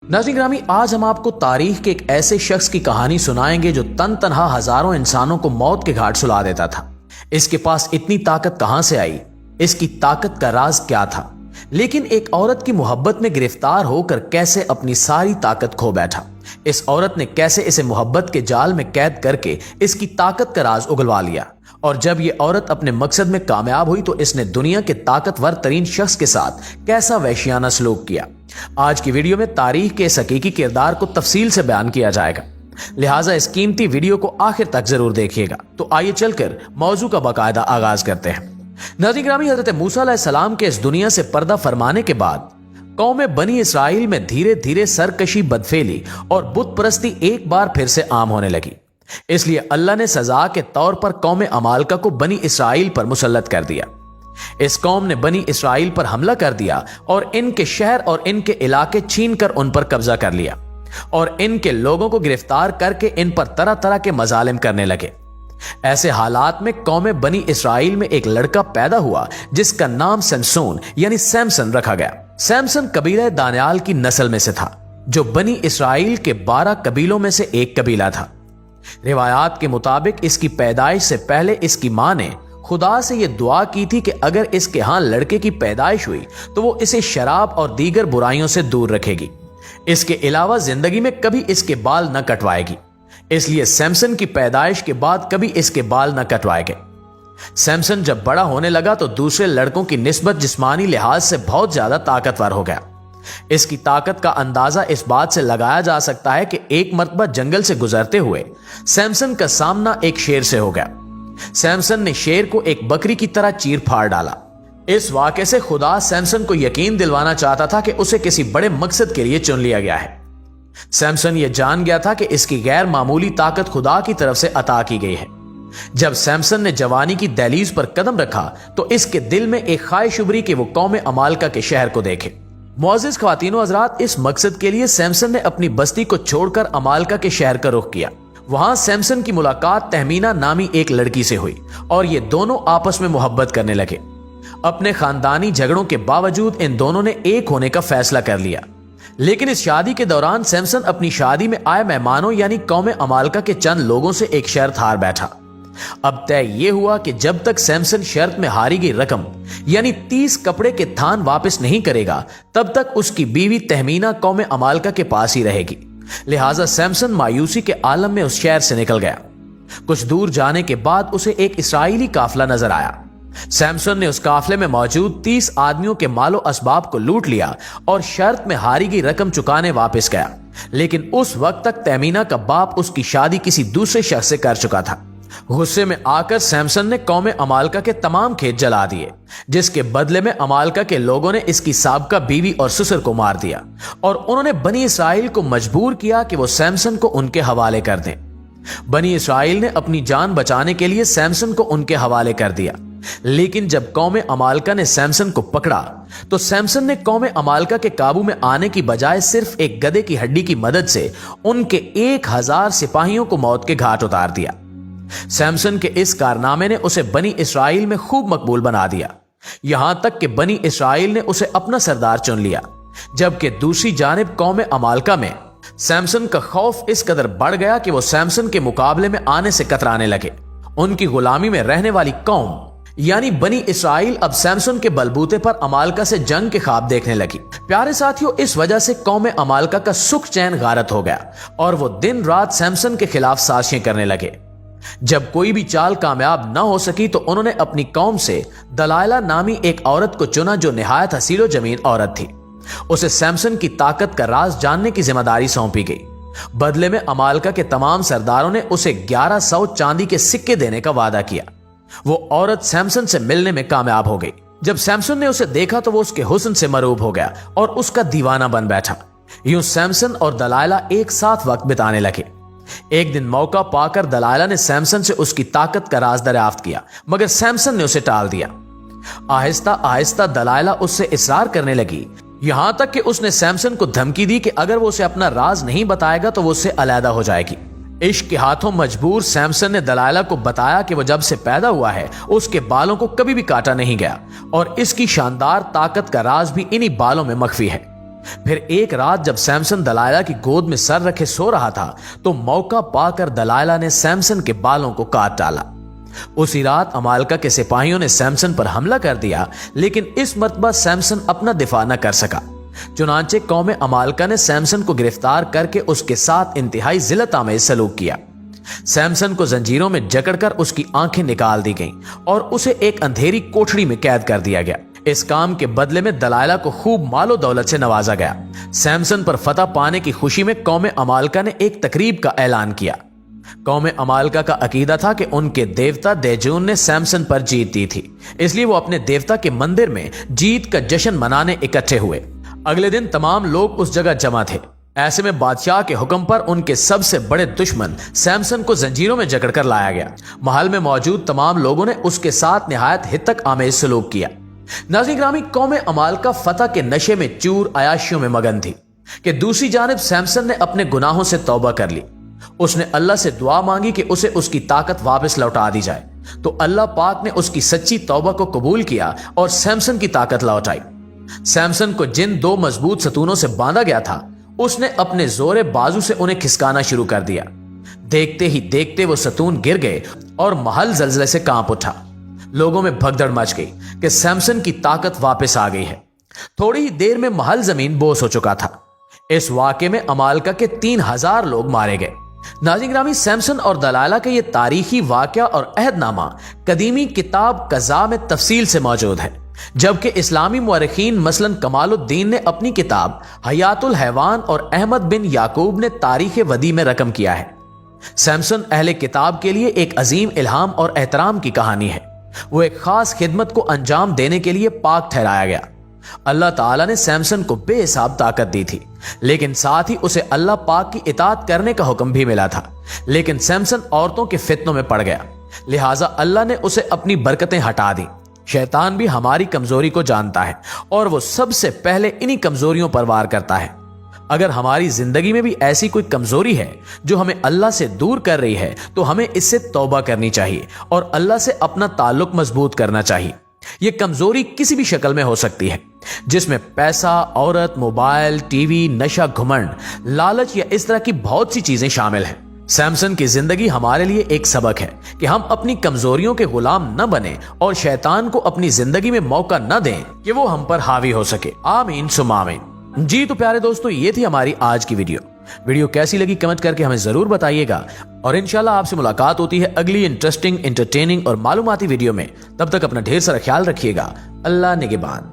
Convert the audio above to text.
नाज़रीन ग्रामी, आज हम आपको तारीख के एक ऐसे शख्स की कहानी सुनाएंगे जो तन तनहा हजारों इंसानों को मौत के घाट सुला देता था। इसके पास इतनी ताकत कहां से आई, इसकी ताकत का राज क्या था, लेकिन एक औरत की मोहब्बत में गिरफ्तार होकर कैसे अपनी सारी ताकत खो बैठा। इस औरत ने कैसे इसे मोहब्बत के जाल में कैद करके इसकी ताकत का राज उगलवा लिया, और जब ये औरत अपने मकसद में कामयाब हुई तो इसने दुनिया के ताकतवर तरीन शख्स के साथ कैसा वहशियाना सलूक किया। आज की वीडियो में तारीख के इस हकीकी किरदार को तफसील से बयान किया जाएगा, लिहाजा इस कीमती वीडियो को आखिर तक जरूर देखिएगा। तो आइए चलकर मौजू का बाकायदा आगाज करते हैं। नाज़रीन ग्रामी, हजरत मूसा अलैहिस्सलाम के इस दुनिया से पर्दा फरमाने के बाद कौम बनी इसराइल में धीरे धीरे सरकशी, बदफेली और बुत परस्ती एक बार फिर से आम होने लगी। इसलिए अल्लाह ने सजा के तौर पर कौम अमालका को बनी इसराइल पर मुसल्लत कर दिया। इस कौम ने बनी इसराइल पर हमला कर दिया और इनके शहर और इनके इलाके छीन कर उन पर कब्जा कर लिया और इनके लोगों को गिरफ्तार करके इन पर तरह तरह के मजालिम करने लगे। ऐसे हालात में कौम बनी इसराइल में एक लड़का पैदा हुआ जिसका नाम सैमसून यानी सैमसन रखा गया। सैमसन कबीला दानियाल की नस्ल में से था, जो बनी इसराइल के 12 कबीलों में से एक कबीला था। रिवायात के मुताबिक इसकी पैदाइश से पहले इसकी मां ने खुदा से यह दुआ की थी कि अगर इसके यहां लड़के की पैदाइश हुई तो वो इसे शराब और दीगर बुराइयों से दूर रखेगी। इसके अलावा जिंदगी में कभी इसके बाल न कटवाएगी। इसलिए सैमसन की पैदाइश के बाद कभी इसके बाल न कटवाए गए। सैमसन जब बड़ा होने लगा तो दूसरे लड़कों की निस्बत जिस्मानी लिहाज से बहुत ज्यादा ताकतवर हो गया। इसकी ताकत का अंदाजा इस बात से लगाया जा सकता है कि एक मर्तबा जंगल से गुजरते हुए सैमसन का सामना एक शेर से हो गया। सैमसन ने शेर को एक बकरी की तरह चीर फाड़ डाला। इस वाक़े से खुदा सैमसन को यकीन दिलवाना चाहता था कि उसे किसी बड़े मकसद के लिए चुन लिया गया है। सैमसन यह जान गया था कि इसकी गैर मामूली ताकत खुदा की तरफ से अता की गई है। जब सैमसन ने जवानी की दहलीज पर कदम रखा तो इसके दिल में एक ख्वाहिश उभरी कि वो कौम अमालका के शहर को देखे। मुअज़्ज़िज़ ख्वातीनो हज़रात, इस मकसद के लिए सैमसन ने अपनी बस्ती को छोड़कर अमालका के शहर का रुख किया। वहां सैमसन की मुलाकात तहमीना नामी एक लड़की से हुई और ये दोनों आपस में मोहब्बत करने लगे। अपने खानदानी झगड़ों के बावजूद इन दोनों ने एक होने का फैसला कर लिया। लेकिन इस शादी के दौरान सैमसन अपनी शादी में आए मेहमानों यानी कौम अमालका के चंद लोगों से एक शर्त हार बैठा। अब तय यह हुआ कि जब तक सैमसन शर्त में हारी गई रकम यानी 30 कपड़े के थान वापस नहीं करेगा, तब तक उसकी बीवी तहमीना कौम अमालका के पास ही रहेगी। लिहाजा सैमसन मायूसी के आलम में उस शहर से निकल गया। कुछ दूर जाने के बाद उसे एक इसराइली काफिला नजर आया। सैमसन ने उस काफिले में मौजूद 30 आदमियों के मालो असबाब को लूट लिया और शर्त में हारी गई रकम चुकाने वापस गया। लेकिन उस वक्त तक तहमीना का बाप उसकी शादी किसी दूसरे शख्स से कर चुका था। गुस्से में आकर सैमसन ने कौम अमालका के तमाम खेत जला दिए, जिसके बदले में अमालका के लोगों ने इसकी साबका बीवी और ससुर को मार दिया और उन्होंने बनी इसराइल को मजबूर किया कि वो सैमसन को उनके हवाले कर दें। बनी इसराइल ने अपनी जान बचाने के लिए सैमसन को उनके हवाले कर दिया। लेकिन जब कौम अमालका ने सैमसन को पकड़ा तो सैमसन ने कौम अमालका के काबू में आने की बजाय सिर्फ एक गधे की हड्डी की मदद से उनके 1000 सिपाहियों को मौत के घाट उतार दिया। सैमसन के इस कारनामे ने उसे बनी इसराइल में खूब मकबूल बना दिया, यहां तक कि बनी इसराइल ने उसे अपना सरदार चुन लिया। जबकि दूसरी जानिब कौम अमालका में सैमसन का खौफ इस कदर बढ़ गया कि वो सैमसन के मुकाबले में आने से कतराने लगे। उनकी गुलामी में रहने वाली कौम यानी बनी इसराइल अब सैमसन के बलबूते पर अमालका से जंग के ख्वाब देखने लगी। प्यारे साथियों, इस वजह से कौम अमालका का सुख चैन गारत हो गया और वो दिन रात सैमसन के खिलाफ साजिशें करने लगे। जब कोई भी चाल कामयाब न हो सकी तो उन्होंने अपनी कौम से दलाइला नामी एक औरत को चुना जो निहायत हसीलो जमीन औरत थी। उसे सैमसन की ताकत का राज जानने की जिम्मेदारी सौंपी गई। बदले में अमालका के तमाम सरदारों ने उसे 1100 चांदी के सिक्के देने का वादा किया। वो औरत सैमसन से मिलने में कामयाब हो गई। जब सैमसन ने उसे देखा तो वो उसके हुस्न से मरूब हो गया और उसका दीवाना बन बैठा। यूं सैमसन और दलाइला एक साथ वक्त बिताने लगे। एक दिन मौका पाकर दलाइला ने सैमसन से उसकी ताकत का राज दरियाफ्त किया, मगर सैमसन ने उसे टाल दिया। आहिस्ता आहिस्ता दलाइला उससे इसरार करने लगी, यहां तक कि उसने सैमसन को धमकी दी कि अगर वो उसे अपना राज नहीं बताएगा तो वो उससे अलहदा हो जाएगी। इश्क के हाथों मजबूर सैमसन ने दलाइला को बताया कि वो जब से पैदा हुआ है उसके बालों को कभी भी काटा नहीं गया और इसकी शानदार ताकत का राज भी इन्हीं बालों में मख्फी है। फिर एक रात जब सैमसन दलाइला की गोद में सर रखे सो रहा था तो मौका पाकर दलाइला ने सैमसन के बालों को काट डाला। उसी रात अमालका के सिपाहियों ने सैमसन पर हमला कर दिया, लेकिन इस मर्तबा सैमसन अपना दिफा न कर सका। चुनांचे कौम अमालका ने सैमसन को गिरफ्तार करके उसके साथ इंतहाई जिल्लत आमेज सलूक किया। सैमसन को जंजीरों में जकड़कर उसकी आंखें निकाल दी गईं और उसे एक अंधेरी कोठड़ी में कैद कर दिया गया। इस काम के बदले में दलाइला को खूब मालो दौलत से नवाजा गया। सैमसन पर फतह पाने की खुशी में कौम अमालका ने एक तकरीब का ऐलान किया। कौम अमालका का अकीदा था कि उनके देवता देजून ने सैमसन पर जीत दी थी, इसलिए वो अपने देवता के मंदिर में जीत का जश्न मनाने इकट्ठे हुए। अगले दिन तमाम लोग उस जगह जमा थे। ऐसे में बादशाह के हुक्म पर उनके सबसे बड़े दुश्मन सैमसन को जंजीरों में जकड़कर लाया गया। महल में मौजूद तमाम लोगों ने उसके साथ निहायत हितक आमेज सलूक किया। नाज़रीन गिरामी, कौम अमालका फतह के नशे में चूर अयाशियों में मगन थी कि दूसरी जानिब सैमसन ने अपने गुनाहों से तौबा कर ली। उसने अल्लाह से दुआ मांगी कि उसे उसकी ताकत वापस लौटा दी जाए, तो अल्लाह पाक ने उसकी सच्ची तौबा को कबूल किया और सैमसन की ताकत लौटाई। सैमसन को जिन दो मजबूत सतूनों से बांधा गया था, उसने अपने जोरे बाजू से उन्हें खिसकाना शुरू कर दिया। देखते ही देखते वो सतून गिर गए और महल जलजले से कांप उठा। लोगों में भगदड़ मच गई कि सैमसन की ताकत वापस आ गई है। थोड़ी ही देर में महल जमीन बोस हो चुका था। इस वाक़े में अमालका के 3000 लोग मारे गए। नाज़रीन गिरामी, सैमसन और दलाइला के ये तारीखी वाक़या और अहदनामा कदीमी किताब कज़ा में तफसील से मौजूद है, जबकि इस्लामी मुअर्रिखीन मसलन कमालुद्दीन ने अपनी किताब हयातुल हैवान और अहमद बिन याकूब ने तारीख वदी में रकम किया है। सैमसन अहले किताब के लिए एक अजीम इल्हाम और एहतराम की कहानी है। वो एक खास खिदमत को अंजाम देने के लिए पाक ठहराया गया। अल्लाह ताला ने सैमसन को बेहिसाब ताकत दी थी, लेकिन साथ ही उसे अल्लाह पाक की इताअत करने का हुक्म भी मिला था। लेकिन सैमसन औरतों के फितनों में पड़ गया, लिहाजा अल्लाह ने उसे अपनी बरकतें हटा दी। शैतान भी हमारी कमजोरी को जानता है और वो सबसे पहले इन्हीं कमजोरियों पर वार करता है। अगर हमारी जिंदगी में भी ऐसी कोई कमजोरी है जो हमें अल्लाह से दूर कर रही है, तो हमें इससे तौबा करनी चाहिए और अल्लाह से अपना ताल्लुक मजबूत करना चाहिए। यह कमजोरी किसी भी शक्ल में हो सकती है, जिसमें पैसा, औरत, मोबाइल, टीवी, नशा, घमंड, लालच या इस तरह की बहुत सी चीजें शामिल हैं। सैमसन की जिंदगी हमारे लिए एक सबक है कि हम अपनी कमजोरियों के गुलाम न बने और शैतान को अपनी जिंदगी में मौका न दें कि वो हम पर हावी हो सके। आमीन सुम्मा आमीन। जी तो प्यारे दोस्तों, ये थी हमारी आज की वीडियो कैसी लगी कमेंट करके हमें जरूर बताइएगा और इंशाल्लाह आपसे मुलाकात होती है अगली इंटरेस्टिंग, एंटरटेनिंग और मालूमाती वीडियो में। तब तक अपना ढेर सारा ख्याल रखिएगा। अल्लाह निगहबान।